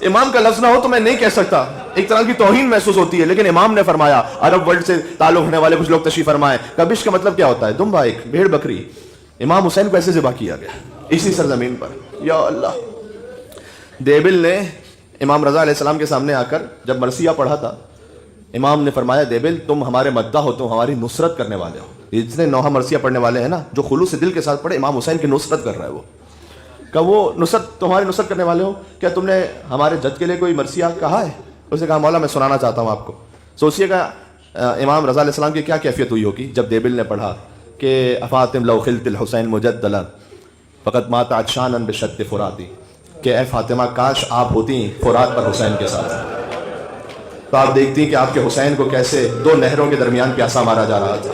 Speaker 1: امام کا لفظ نہ ہو تو میں نہیں کہہ سکتا، ایک طرح کی توہین محسوس ہوتی ہے، لیکن امام نے فرمایا. عرب ورلڈ سے تعلق ہونے والے کچھ لوگ تشریف فرمائے، کبش کا مطلب کیا ہوتا ہے؟ دمبا، ایک بھیڑ بکری. امام حسین کو ایسے ذبح کیا گیا اسی سرزمین پر. یا اللہ. دیبل نے امام رضا علیہ السلام کے سامنے آ کر جب مرثیہ پڑھا تھا، امام نے فرمایا دیبل تم ہمارے مداح ہو، تم ہماری نصرت کرنے والے ہو. جتنے نوحہ مرثیہ پڑھنے والے ہیں نا، جو خلوص دل کے ساتھ پڑھے، امام حسین کی نصرت کر رہا ہے. وہ کہ وہ نصرت، تمہاری نصرت کرنے والے ہو، کیا تم نے ہمارے جد کے لیے کوئی مرثیہ کہا ہے؟ اس نے کہا مولا میں سنانا چاہتا ہوں آپ کو. سوچئے گا امام رضا علیہ السلام کی کیا کیفیت ہوئی ہوگی جب دیبل نے پڑھا کہ افاطم لو خلت الحسین مجدلا فقط مات عطشانا بشط فراتی، کہ اے فاطمہ کاش آپ ہوتی فرات پر حسین کے ساتھ، تو آپ دیکھتی کہ آپ کے حسین کو کیسے دو نہروں کے درمیان پیاسا مارا جا رہا تھا.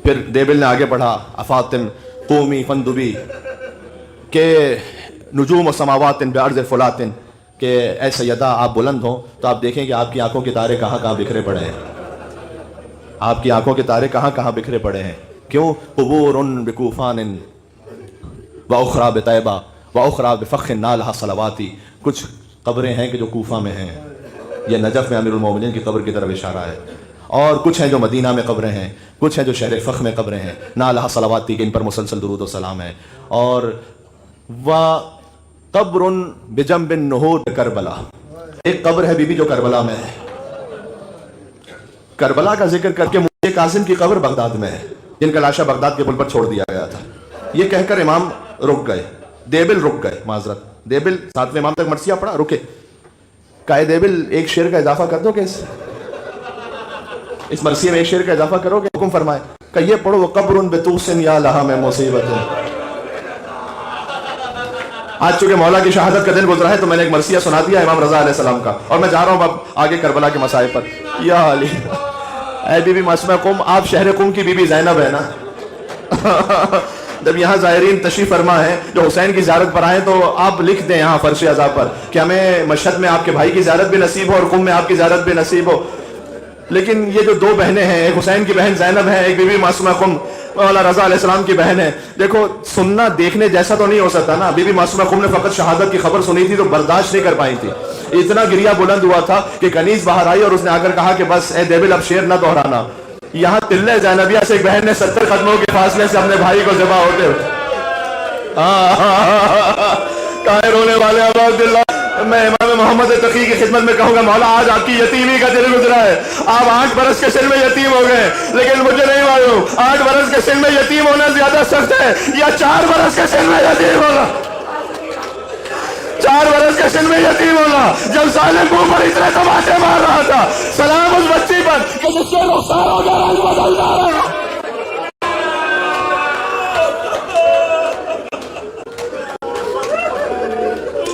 Speaker 1: پھر دیبل نے آگے پڑھا افاطم قومی فندبی کہ نجوم و سماوات بعرض فلات، کہ اے سیدہ آپ بلند ہوں تو آپ دیکھیں کہ آپ کی آنکھوں کے تارے کہاں کہاں بکھرے پڑے ہیں. آپ کی آنکھوں کے تارے کہاں کہاں بکھرے پڑے ہیں. کیوں؟ قبور بکوفان واخری بطیبہ واخری بفخ نالھا صلواتی، کچھ قبریں ہیں کہ جو کوفہ میں ہیں، یہ نجف میں امیر المومنین کی قبر کی طرف اشارہ ہے، اور کچھ ہیں جو مدینہ میں قبریں ہیں، کچھ ہیں جو شہر فخ میں قبریں ہیں، نالھا صلواتی کہ ان پر مسلسل درود و سلام ہے. اور قبر بجنب النہور کربلا، ایک قبر ہے بی بی جو کربلا میں ہے. کربلا کا ذکر کر کے مجھے قاسم کی قبر بغداد میں ہے، جن کا لاشا بغداد کے پل پر چھوڑ دیا گیا تھا. یہ کہہ کر امام رک گئے، دیبل رک گئے، معذرت دیبل ساتویں امام تک مرثیہ پڑھا، رکے. کہے دیبل ایک شعر کا اضافہ کر دو کہ اس مرثیے میں ایک شعر کا اضافہ کرو گے؟ حکم فرمائے کہ یہ پڑھو وقبر بطوس یا لہا میں مصیبت. آج چونکہ مولا کی شہادت کا دن گزرا ہے تو میں نے ایک مرثیہ سنا دیا امام رضا علیہ السلام کا، اور میں جا رہا ہوں اب آگے کربلا کے مسائل پر. یا علی، اے بی بی معصومہ قم، آپ شہر قم کی بی بی زینب ہے نا. جب یہاں زائرین تشریف فرما ہے جو حسین کی زیارت پر آئیں تو آپ لکھ دیں یہاں فرش اعضاء پر کہ ہمیں مشہد میں آپ کے بھائی کی زیارت بھی نصیب ہو اور قم میں آپ کی زیارت بھی نصیب ہو. لیکن یہ جو دو بہنیں ہیں، ایک حسین کی بہن زینب ہے، ایک بی بی معصومہ قم مولا رضا علیہ السلام کی بہن ہے. دیکھو سننا دیکھنے جیسا تو نہیں ہو سکتا نا. بی بی معصومہ قم نے فقط شہادت کی خبر سنی تھی تو برداشت نہیں کر پائی تھی. اتنا گریا بلند ہوا تھا کہ کنیز باہر آئی اور اس نے آ کر کہا کہ بس اے دیبل اب شعر نہ دہرانا. یہاں تلے زینبیہ سے ایک بہن نے 70 قدموں کے فاصلے سے اپنے بھائی کو ذبح ہوتے ہوئے کہاں رونے والے ابا عبداللہ. میں امام محمد تقی کی خدمت میں کہوں گا مولا آج آپ کی یتیمی کا دن گزرا ہے. آپ 8 برس کے سن میں یتیم ہو گئے، لیکن مجھے نہیں معلوم 8 برس کے سن میں یتیم ہونا زیادہ سخت ہے یا 4 برس کے سن میں یتیم ہونا. 4 برس کے سن میں یتیم ہونا جب ظالم منہ پر اتنے تماچے مار رہا تھا. سلام اس بچی پر کہ جس سے رخسار ہو گیا رنگ بدل جا رہا ہے.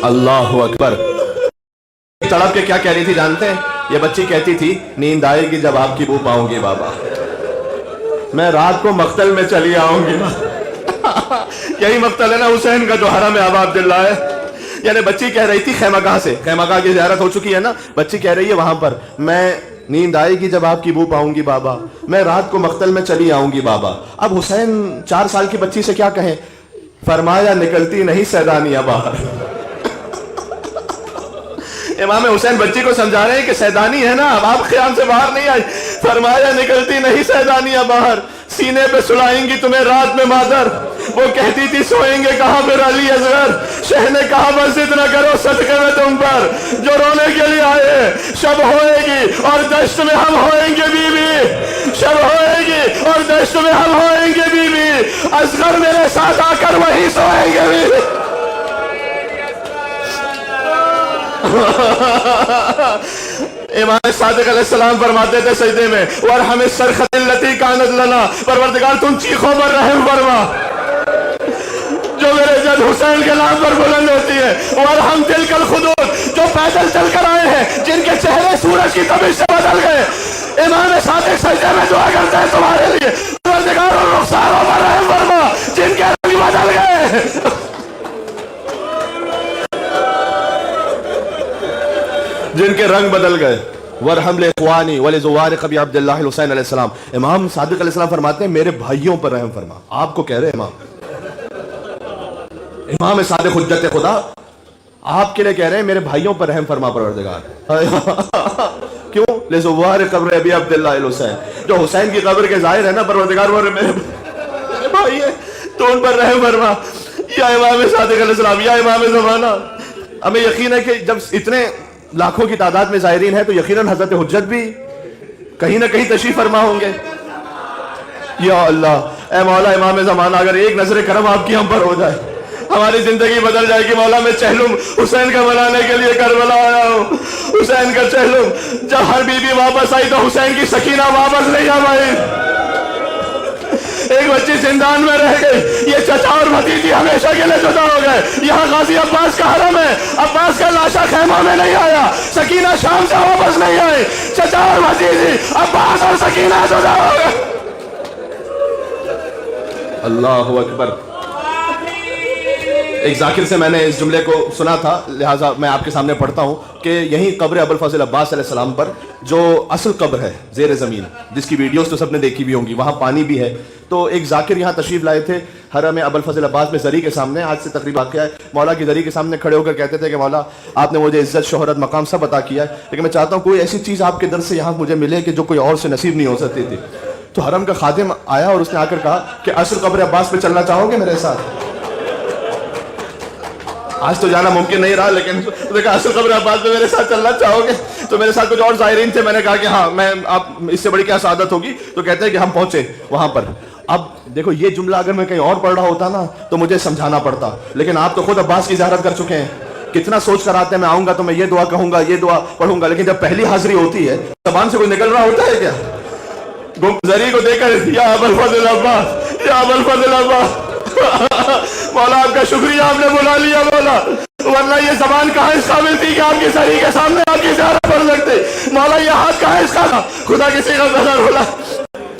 Speaker 1: اللہ اکبر. تڑپ کے کیا کہہ رہی تھی جانتے ہیں؟ یہ بچی کہتی تھی نیند آئے گی جب آپ کی بو پاؤں گی بابا، میں رات کو مقتل میں چلی آؤں گی. یہی مقتل ہے نا حسین کا جو حرم ابا عبداللہ ہے. یعنی بچی کہہ رہی تھی خیمگاہ سے، خیمگاہ کی زیارت ہو چکی ہے نا، بچی کہہ رہی ہے وہاں پر میں نیند آئے گی جب آپ کی بو پاؤں گی بابا، میں رات کو مقتل میں چلی آؤں گی بابا. اب حسین 4 سال کی بچی سے کیا کہیں؟ فرمایا نکلتی نہیں سیدانیہ باہر. امام حسین بچی کو سمجھا رہے ہیں کہ سیدانی ہے نا، اب آپ خیام سے باہر نہیں آئی. فرمایا نکلتی نہیں سیدانیہ باہر، سینے پہ سلائیں گی تمہیں رات میں مادر. وہ کہتی تھی سوئیں گے کہاں پھر علی اصغر. شہ نے کہا بس اتنا کرو صدقے میں تم پر جو رونے کے لیے آئے. شب ہوئے گی اور دشت میں ہم ہوئیں گے بی بی، شب ہوئے گی اور دشت میں ہم ہوئیں گے بی بی. اصغر میرے ساتھ آ کر وہی سوئیں گے بی بی. امام صادق علیہ السلام فرماتے تھے سجدے میں وارحم الصرخۃ التی کانت لنا، پروردگار تم چیخوں پر رحم فرما جو میرے جد حسین کے نام پر بلند ہوتی ہے، وارحم تلک الخدود جو پیدل چل کر آئے ہیں جن کے چہرے سورج کی تابش سے بدل گئے، امام صادق سجدے میں دعا کرتے ہیں تمہارے لیے پروردگار اور رخساروں پر رحم فرما جن کے رنگ بدل گئے، جن کے رنگ بدل گئے، ورحم لاخوانی ولزوارق ابی عبداللہ الحسین علیہ السلام، امام صادق علیہ السلام فرماتے ہیں میرے بھائیوں پر رحم فرما، آپ کو کہہ رہے ہیں امام صادق حجت خدا آپ کے لیے کہہ رہے ہیں میرے بھائیوں پر رحم فرما پروردگار کیوں؟ لزوارق قبر ابی عبداللہ الحسین، جو حسین کی قبر کے ظاہر ہے نا پروردگار وہ میرے بھائی ہے تو ان پر رحم فرما یا امام صادق علیہ السلام یا امام زمانہ۔ ہمیں یقین ہے کہ جب اتنے لاکھوں کی تعداد میں زائرین ہیں تو یقیناً حضرت حجت بھی کہیں نہ کہیں تشریف فرما ہوں گے۔ یا اللہ اے مولا امام زمانہ اگر ایک نظر کرم آپ کی ہم پر ہو جائے ہماری زندگی بدل جائے گی مولا۔ میں چہلم حسین کا منانے کے لیے کربلا آیا ہوں، حسین کا چہلم، جب ہر بی بی واپس آئی تو حسین کی سکینہ واپس نہیں آئی، ایک بچی زندان میں رہ گئی، یہ چچا اور بھتیجی ہمیشہ کے لیے جدا ہو گئے، یہاں غازی عباس کا حرم ہے، عباس کا لاشا خیمہ میں نہیں آیا، سکینہ شام سے واپس نہیں آئی، چچا اور بھتیجی عباس اور سکینہ جدا ہو گئے۔ اللہ اکبر۔ ایک ذاکر سے میں نے اس جملے کو سنا تھا لہٰذا میں آپ کے سامنے پڑھتا ہوں کہ یہیں قبر ابوالفضل عباس علیہ السلام پر جو اصل قبر ہے زیر زمین جس کی ویڈیوز تو سب نے دیکھی بھی ہوں گی، وہاں پانی بھی ہے، تو ایک ذاکر یہاں تشریف لائے تھے حرم ابوالفضل عباس میں زری کے سامنے، آج سے تقریبا واقعہ ہے، مولا کی زری کے سامنے کھڑے ہو کر کہتے تھے کہ مولا آپ نے مجھے عزت شہرت مقام سب عطا کیا ہے لیکن میں چاہتا ہوں کوئی ایسی چیز آپ کے در سے یہاں مجھے ملے کہ جو کوئی اور سے نصیب نہیں ہو سکتی تھی۔ تو حرم کا خادم آیا اور اس نے آ کر کہا کہ اصل قبر عباس پہ چلنا چاہو گے میرے ساتھ؟ آج تو جانا ممکن نہیں رہا لیکن کہا اصل قبر عباس میں میرے ساتھ چلنا چاہو گے؟ تو میرے ساتھ کچھ اور زائرین تھے، میں نے کہا کہ ہاں میں آپ اس سے بڑی کیا سعادت ہوگی، تو کہتے ہیں کہ ہم پہنچے وہاں پر۔ اب دیکھو یہ جملہ اگر میں کہیں اور پڑھ رہا ہوتا نا تو مجھے سمجھانا پڑتا، لیکن آپ تو خود عباس کی زیارت کر چکے ہیں، کتنا سوچ کر آتے ہیں میں آؤں گا تو میں یہ دعا کہوں گا یہ دعا پڑھوں گا، لیکن جب پہلی حاضری ہوتی ہے زبان سے کوئی نکل رہا ہوتا ہے کیا؟ زری کو دیکھ کر یا ابوالفضل عباس یا ابوالفضل عباس مولا آپ کا شکریہ آپ نے بلا لیا مولا، ورنہ یہ زبان کہاں اس قابل تھی کہ آپ کی زری کے سامنے آپ کی زیارت پڑھ سکتے، مولا یہ ہاتھ کہاں اس کا تھا، خدا کسی کا نظر بولا۔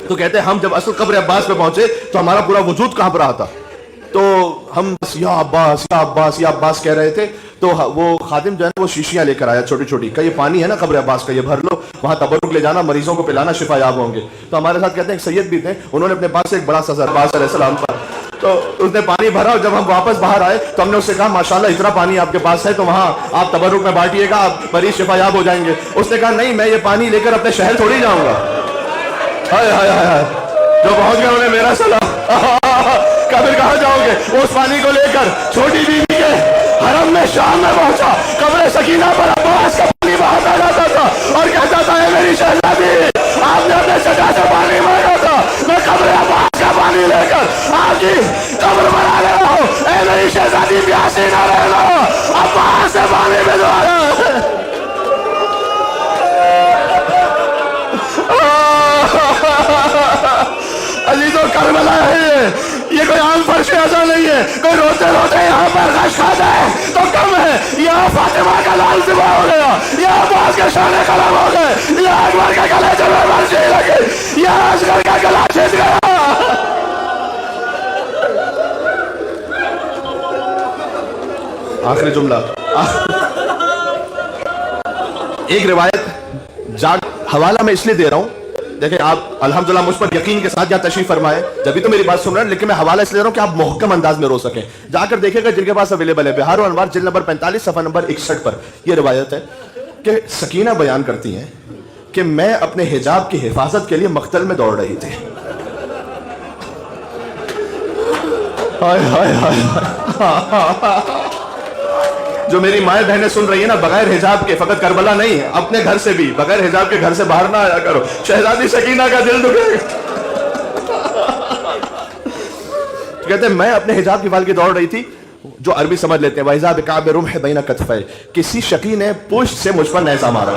Speaker 1: تو کہتے ہیں ہم جب اصل قبر عباس پہ پہنچے تو ہمارا پورا وجود کہاں پر رہا تھا، تو ہم یا عباس یا عباس یا عباس کہہ رہے تھے، تو وہ خادم جو ہے نا وہ شیشیاں لے کر آیا چھوٹی چھوٹی کہ یہ پانی ہے نا قبر عباس کا، یہ بھر لو، وہاں تبرک لے جانا، مریضوں کو پلانا، شفا یاب ہوں گے۔ تو ہمارے ساتھ کہتے ہیں ایک سید بھی تھے، انہوں نے اپنے پاس سے ایک بڑا سا عباس علیہ السلام پر، تو اس نے پانی بھرا اور جب ہم واپس باہر آئے تو ہم نے اس سے کہا ماشاءاللہ اتنا پانی آپ کے پاس ہے تو وہاں آپ تبرک میں بانٹیے گا، آپ مریض شفا یاب ہو جائیں گے۔ اس نے کہا نہیں میں یہ پانی لے کر اپنے شہر تھوڑی جاؤں گا، ہائے ہائے ہائے جو پہنچ گئے انہیں میرا سلام، کبھی کہاں جاؤ گے؟ اس پانی کو لے کر چھوٹی بیوی کے حرم میں شام میں پہنچا، قبر سکینہ پر عباس کا پانی بہاتا جاتا تھا اور کہتا تھا اے میری شہزادی آپ نے اپنے چچا سے پانی مانگا تھا، میں قبر عباس کا پانی لے کر آپ کی قبر بنا لے رہا ہوں، اے میری شہزادی پیاسی نہ رہنا، عباس سے پانی بھجوایا۔ عزیزوں کربلا ہے یہ کوئی عام فرش ایسا نہیں ہے، کوئی روتے روتے یہاں پر غش کھا جائے تو کم ہے، یہاں فاطمہ کا لال ذبح ہو گیا، یہاں عباس کے شان قلم ہو گئے، یہاں اکبر کا گلے جب مرچی لگی، یہاں اصغر کا گلا چھٹ گیا۔ آخری جملہ ایک روایت حوالہ میں اس لیے دے رہا ہوں، دیکھیں آپ الحمدللہ مجھ پر یقین کے ساتھ جہاں تشریف فرمائے جبھی تو میری بات سن رہے ہیں، لیکن میں حوالہ اس لیے دے رہا ہوں کہ آپ محکم انداز میں رو سکیں، جا کر دیکھیں گا جن کے پاس اویلیبل ہے، بہار و انوار جلد نمبر 45 صفحہ نمبر 61 پر یہ روایت ہے کہ سکینہ بیان کرتی ہیں کہ میں اپنے حجاب کی حفاظت کے لیے مقتل میں دوڑ رہی تھی، ہائے ہائے ہائے جو میری مائیں بہنیں سن رہی ہیں نا بغیر حجاب کے، فقط کربلا نہیں اپنے گھر سے بھی بغیر حجاب کے گھر سے باہر نہ آیا کرو، شہزادی سکینہ کا دل دکھے گا۔ کہتے ہیں میں اپنے حجاب کی حفاظت کی دوڑ رہی تھی، جو عربی سمجھ لیتے ہیں وَإِذَا بِكَعْبِ رُمْحِ بَيْنَ كَتْفَيْ، کسی شقی نے پشت سے مجھ پر نیزہ مارا،